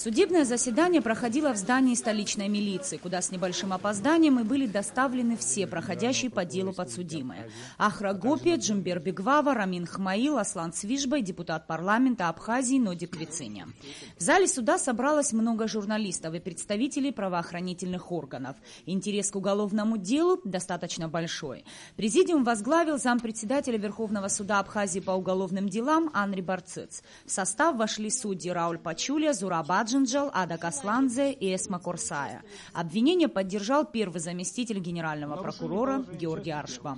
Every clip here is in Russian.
Судебное заседание проходило в здании столичной милиции, куда с небольшим опозданием и были доставлены все проходящие по делу подсудимые. Ахра Гопи, Джумбер Бигвава, Рамин Хмаил, Аслан Цвижбай, депутат парламента Абхазии Нодик Вициня. В зале суда собралось много журналистов и представителей правоохранительных органов. Интерес к уголовному делу достаточно большой. Президиум возглавил зампредседателя Верховного суда Абхазии по уголовным делам Анри Барцыц. В состав вошли судьи Рауль Пачуля, Зураба Джинджал, Ада Касландзе и Эсма Корсая. Обвинение поддержал первый заместитель генерального прокурора Георгий Аршба.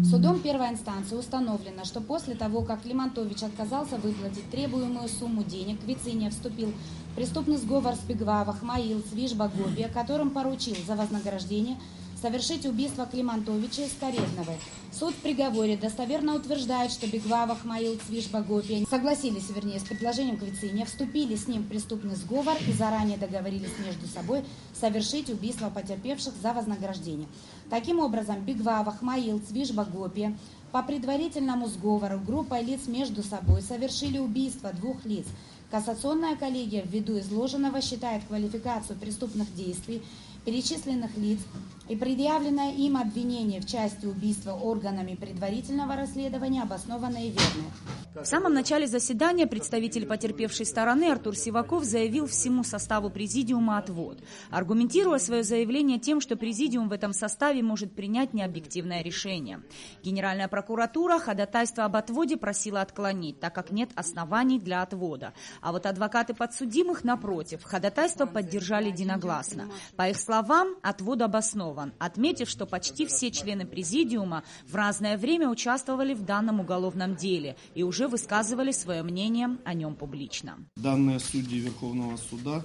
Судом первой инстанции установлено, что после того, как Климантович отказался выплатить требуемую сумму денег, Вициня вступил в преступный сговор с Бигвава, Хмаил, Цвижба, Гопи, которым поручил за вознаграждение совершить убийство Климантовича из Каретновой. Суд в приговоре достоверно утверждает, что Бигвава, Хмаил, Цвижба, Гопи согласились, с предложением к Вицине, вступили с ним в преступный сговор и заранее договорились между собой совершить убийство потерпевших за вознаграждение. Таким образом, Бигвава, Хмаил, Цвижба, Гопи по предварительному сговору группой лиц между собой совершили убийство двух лиц. Кассационная коллегия ввиду изложенного считает квалификацию преступных действий перечисленных лиц и предъявленное им обвинение в части убийства органами предварительного расследования обоснованное и верное. В самом начале заседания представитель потерпевшей стороны Артур Сиваков заявил всему составу президиума отвод, аргументируя свое заявление тем, что президиум в этом составе может принять необъективное решение. Генеральная прокуратура ходатайство об отводе просила отклонить, так как нет оснований для отвода. А вот адвокаты подсудимых, напротив, ходатайство поддержали единогласно. По их словам, отвод обоснован, отметив, что почти все члены президиума в разное время участвовали в данном уголовном деле и уже высказывали свое мнение о нем публично. Данные судьи Верховного суда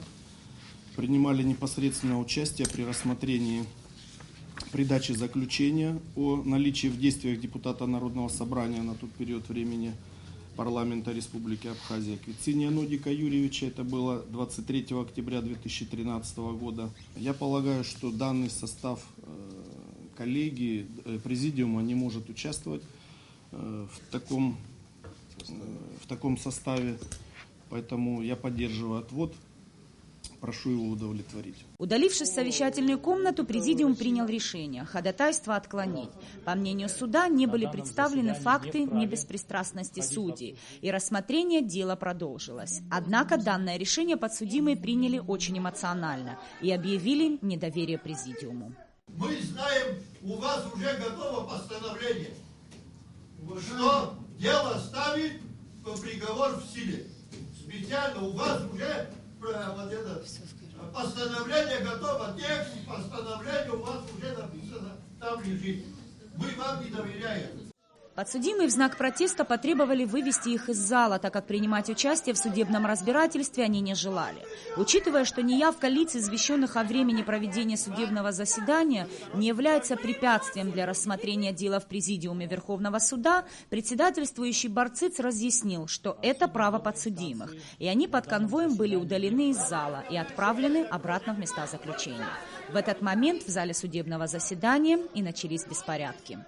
принимали непосредственное участие при рассмотрении придачи заключения о наличии в действиях депутата Народного собрания на тот период времени парламента Республики Абхазия Вициня Нодика Юрьевича. Это было 23 октября 2013 года. Я полагаю, что данный состав коллегии, президиума не может участвовать в таком составе, поэтому я поддерживаю отвод. Прошу его удовлетворить. Удалившись в совещательную комнату, президиум принял решение ходатайство отклонить. По мнению суда, не были представлены факты небеспристрастности судей, и рассмотрение дела продолжилось. Однако данное решение подсудимые приняли очень эмоционально и объявили недоверие президиуму. Мы знаем, у вас уже готово постановление, что дело ставит приговор в силе. Специально у вас уже вот это постановление готово, текст постановления у вас уже написано, там лежит. Мы вам не доверяем. Подсудимые в знак протеста потребовали вывести их из зала, так как принимать участие в судебном разбирательстве они не желали. Учитывая, что неявка лиц, извещенных о времени проведения судебного заседания, не является препятствием для рассмотрения дела в президиуме Верховного суда, председательствующий Барцыц разъяснил, что это право подсудимых, и они под конвоем были удалены из зала и отправлены обратно в места заключения. В этот момент в зале судебного заседания и начались беспорядки.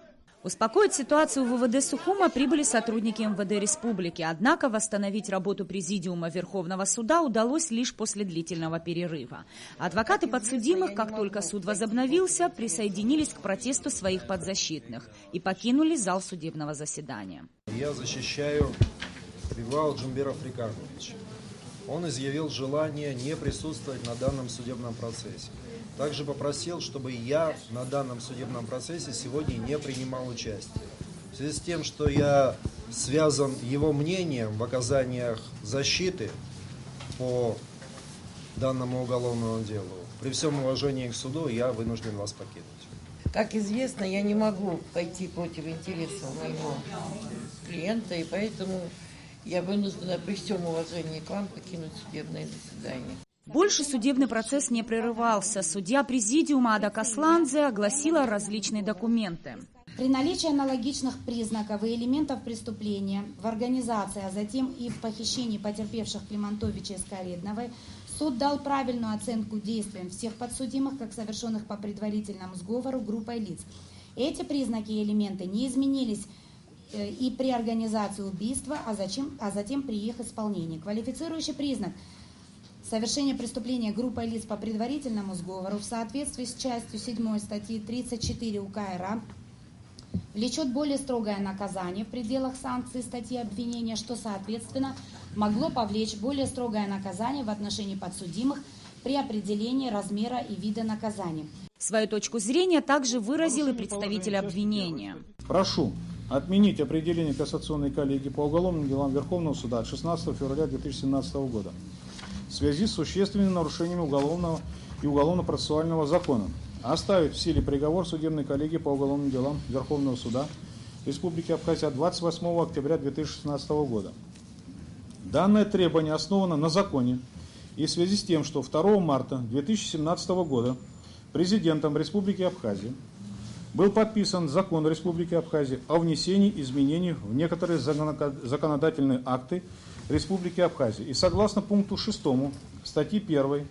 Успокоить ситуацию в УВД Сухума прибыли сотрудники МВД Республики, однако восстановить работу президиума Верховного суда удалось лишь после длительного перерыва. Адвокаты подсудимых, как только суд возобновился, присоединились к протесту своих подзащитных и покинули зал судебного заседания. Я защищаю Бигвава Джумбера Фрикардовича. Он изъявил желание не присутствовать на данном судебном процессе. Также попросил, чтобы я на данном судебном процессе сегодня не принимал участие. В связи с тем, что я связан его мнением в оказаниях защиты по данному уголовному делу, при всем уважении к суду я вынужден вас покинуть. Как известно, я не могу пойти против интересов моего клиента, и поэтому я вынуждена при всем уважении к вам покинуть судебное заседание. Больше судебный процесс не прерывался. Судья президиума Ада Касландзе огласила различные документы. При наличии аналогичных признаков и элементов преступления в организации, а затем и в похищении потерпевших Климантовича и Каретновой, суд дал правильную оценку действиям всех подсудимых, как совершенных по предварительному сговору группой лиц. Эти признаки и элементы не изменились и при организации убийства, а затем при их исполнении. Квалифицирующий признак Совершение преступления группой лиц по предварительному сговору в соответствии с частью 7 статьи 34 УК РА влечет более строгое наказание в пределах санкций статьи обвинения, что, соответственно, могло повлечь более строгое наказание в отношении подсудимых при определении размера и вида наказания. Свою точку зрения также выразил и представитель обвинения. Прошу отменить определение Кассационной коллегии по уголовным делам Верховного суда от 16 февраля 2017 года в связи с существенными нарушениями уголовного и уголовно-процессуального закона. Оставить в силе приговор судебной коллегии по уголовным делам Верховного суда Республики Абхазия 28 октября 2016 года. Данное требование основано на законе и в связи с тем, что 2 марта 2017 года президентом Республики Абхазия был подписан закон Республики Абхазия о внесении изменений в некоторые законодательные акты Республики Абхазия. И согласно пункту 6 статьи 1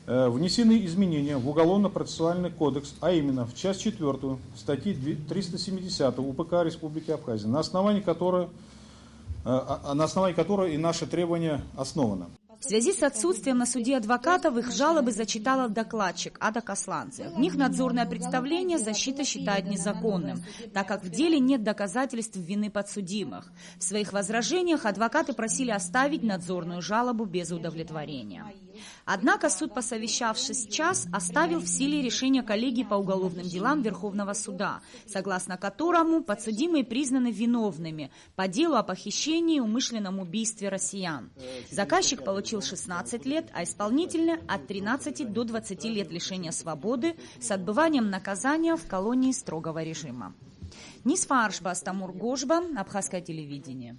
внесены изменения в Уголовно-процессуальный кодекс, а именно в часть 4 статьи 370 УПК Республики Абхазия, на основании которой и наше требование основано. В связи с отсутствием на суде адвокатов их жалобы зачитала докладчик Ада Касланце. В них надзорное представление защита считает незаконным, так как в деле нет доказательств вины подсудимых. В своих возражениях адвокаты просили оставить надзорную жалобу без удовлетворения. Однако суд, посовещавшись час, оставил в силе решение коллегии по уголовным делам Верховного суда, согласно которому подсудимые признаны виновными по делу о похищении и умышленном убийстве россиян. Заказчик получил 16 лет, а исполнительный от 13 до 20 лет лишения свободы с отбыванием наказания в колонии строгого режима. Нисфа Аршба, Астамур Гожба, Абхазское телевидение.